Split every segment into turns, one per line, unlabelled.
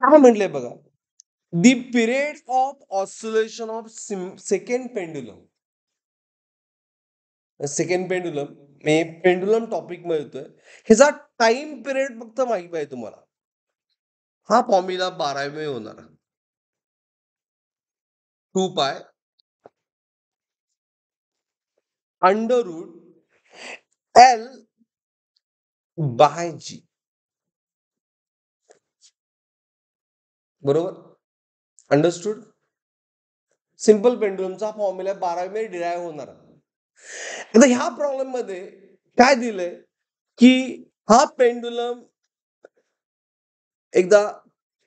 काय म्हटलंय बघा, the period of oscillation of second pendulum. Second pendulum मी पेंडुलम टॉपिक मध्ये येतोय. ह्याचा टाइम पिरियड फक्त माहिती पाहिजे तुम्हाला. हा फॉर्म्युला 12 होणार. 2 pi under root L by g. बरोबर, अंडरस्टूड. सिंपल पेंडुलमचा फॉर्म्युला 12 डिराईव्ह होणार. आता ह्या प्रॉब्लेम मध्ये काय दिलंय की हा पेंडुलम एकदा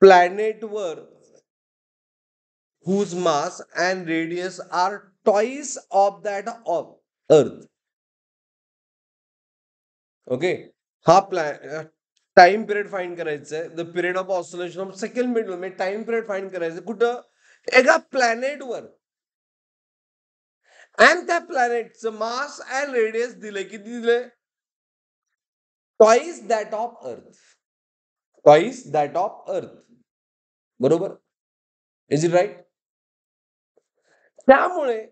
प्लॅनेटवर whose mass and radius are twice of that of Earth. Okay, हा टाइम पिरियड फाइंड करायचा आहे. The period of oscillation of second pendulum म्हणजे टाइम पिरियड फाइंड करायचं कुठं, एका प्लॅनेटवर. आणि त्या प्लॅनेटचं मास अँड रेडियस दिले, किती दिले, twice that of earth. Twice that of earth. बरोबर, इज इट राईट? त्यामुळे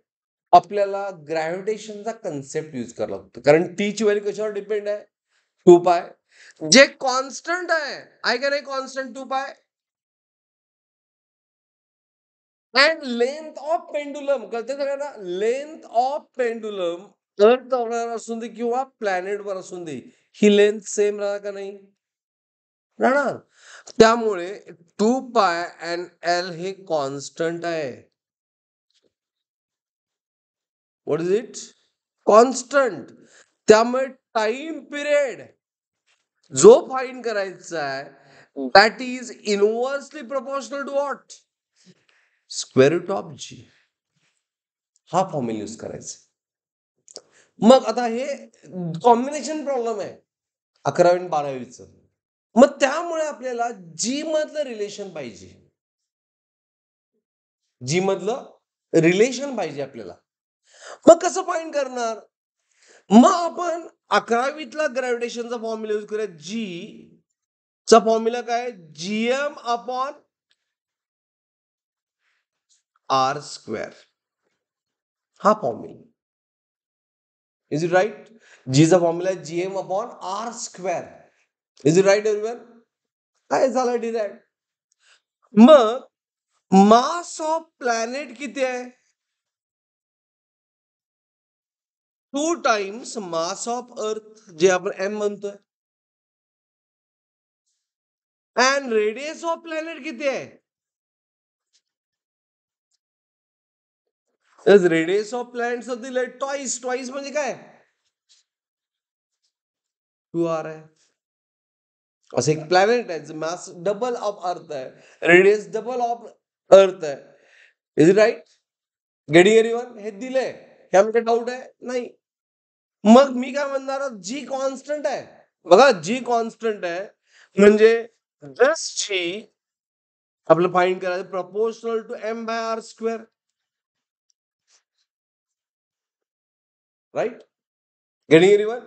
आपल्याला ग्रॅव्हिटेशनचा कन्सेप्ट यूज करावा लागतो, कारण टी ची व्हॅल्यू कशावर डिपेंड आहे, 2 पाय. जे कॉन्स्टंट आहे, आहे का नाही constant 2 pi. And length of pendulum, कळते सगळ्यांना, लेंथ ऑफ पेंडुलम अर्थवर असून दे किंवा प्लॅनेटवर असून दे, ही लेंथ सेम राहणार का नाही, राहणार. त्यामुळे 2 पाय अँड एल हे कॉन्स्टंट आहे. What is it, constant. त्यामुळे टाइम पिरियड जो फाइंड करायचा आहे that is inversely proportional to what, square root of g. हा फॉर्म्युला यूज करायचा. मग आता हे कॉम्बिनेशन प्रॉब्लेम आहे 11वी आणि 12वीच. मग त्यामुळे आपल्याला जी मधलं रिलेशन पाहिजे, जी मधलं रिलेशन पाहिजे आपल्याला. मग कसं फाइंड करणार, मग आपण 11वीतला ग्रॅव्हिटेशनचा फॉर्म्युला यूज करूया. जी चा फॉर्म्युला काय, जीएम अपॉन आर स्क्वेअर. हा फॉर्म्युला, इज इट राईट? जीचा फॉर्म्युला आहे GM upon R square. Is it right everyone? काय झालं डिराईव्ह. मग मास ऑफ प्लॅनेट किती आहे, 2 टाइम्स मास ऑफ अर्थ, जे आपण एम म्हणतोय. अँड रेडियस ऑफ प्लॅनेट किती आहे, रेडियस ऑफ प्लॅनेट दिलंय ट्वाइस. ट्वाइस म्हणजे काय, 2r आहे. असं एक प्लॅनेट आहे, मास डबल ऑफ अर्थ आहे, रेडियस डबल ऑफ अर्थ आहे. Is it right? Getting everyone? हे दिलंय, ह्यामध्ये डाऊट आहे नाही. मग मी काय म्हणणार, जी कॉन्स्टंट आहे बघा, जी कॉन्स्टंट आहे म्हणजे जस्ट जी आपलं फाइंड करायचं proportional to M by R square. Right, getting everyone?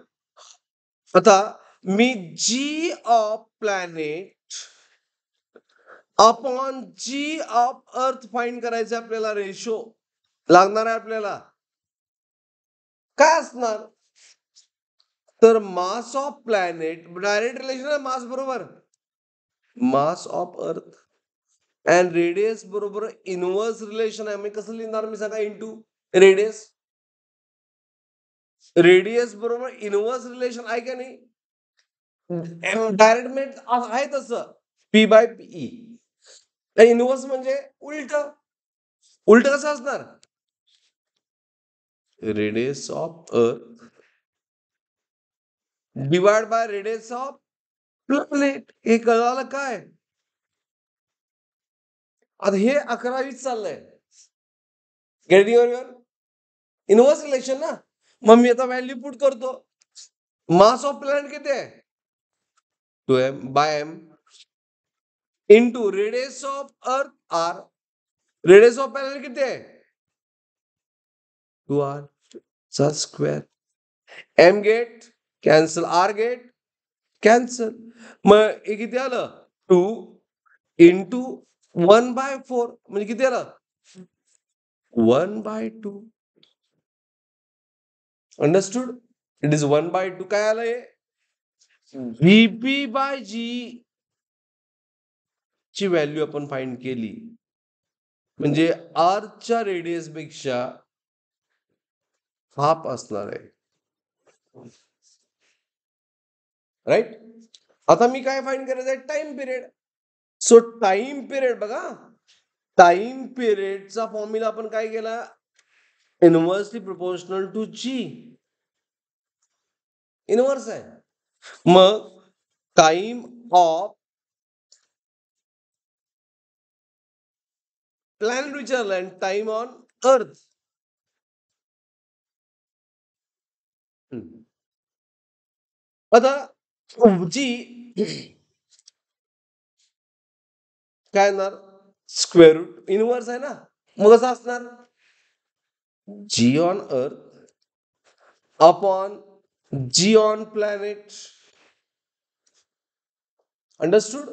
आता मी g of planet upon g of earth find करायचं आपल्याला, रेशो लागणार आहे आपल्याला. काय असणार, तर mass of planet, direct relation आहे मास बरोबर, mass of earth and radius बरोबर इनव्हर्स रिलेशन आहे. मी कसं लिहिणार, मी सांगा, इंटू रेडियस. रेडियस बरोबर इनव्हर्स रिलेशन आहे का नाही, डायरेक्ट मेट आहे तसं, पी बाय पी. इनव्हर्स म्हणजे उलट. उलट कसं असणार, रेडियस ऑफ अर्थ divide by radius of planet. हे कळालं काय? आता हे 11वीत चाललंय. Getting everyone? इनव्हर्स रिलेशन ना. मग मी आता व्हॅल्यू पुट करतो. मास ऑफ प्लॅनेट किती आहे, 2m by m into radius of earth r. Radius of planet किती आहे, 2r चा square. m get cancel, r get cancel. मग हे किती आलं, 2 इंटू 1/4 म्हणजे किती आलं? 1/2. अंडरस्टूड? It is 1/2. काय आलं हे? VP/G ची व्हॅल्यू आपण फाइंड केली, म्हणजे अर्थच्या रेडियस पेक्षा हाफ असणार आहे. राईट? आता मी काय फाइंड करायचं आहे? Time period. So time period बघा, टाइम पिरियडचा फॉर्म्युला आपण काय केला? Inversely proportional to g. Inverse आहे. मग टाइम ऑफ प्लॅनेट विचारलं आणि टाइम ऑन अर्थ. आता जी काय येणार? स्क्वेअर रूट इनव्हर्स आहे ना, मग कसं असणार? G on earth upon g on planet. Understood?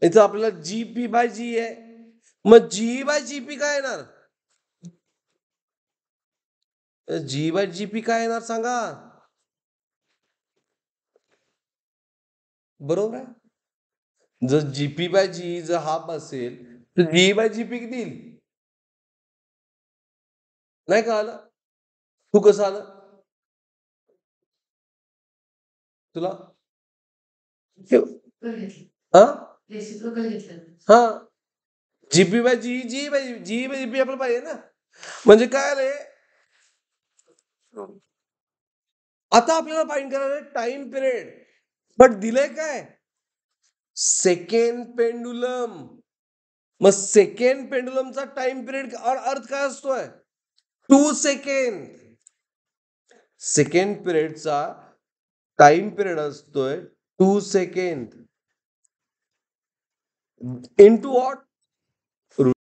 इथं आपल्याला GP/G आहे, मग G/GP काय येणार? G/GP काय येणार सांगा? बरोबर आहे. जर GP/G जर हाफ असेल तर G/GP किती येईल? नाही का आलं? तू कसं आलं तुला? हा हा GP/G G/GP आपल्याला पाहिजे ना, म्हणजे काय आलंय? आता आपल्याला फाइंड करायचं टाइम पिरियड, बट दिलंय काय? Second pendulum. मग सेकंड पेंडुलमचा टाइम पिरियड अर्थ काय असतोय? 2 सेकंड. सेकंड पिरियडचा टाइम पिरियड असतोय 2 सेकंड. Into what?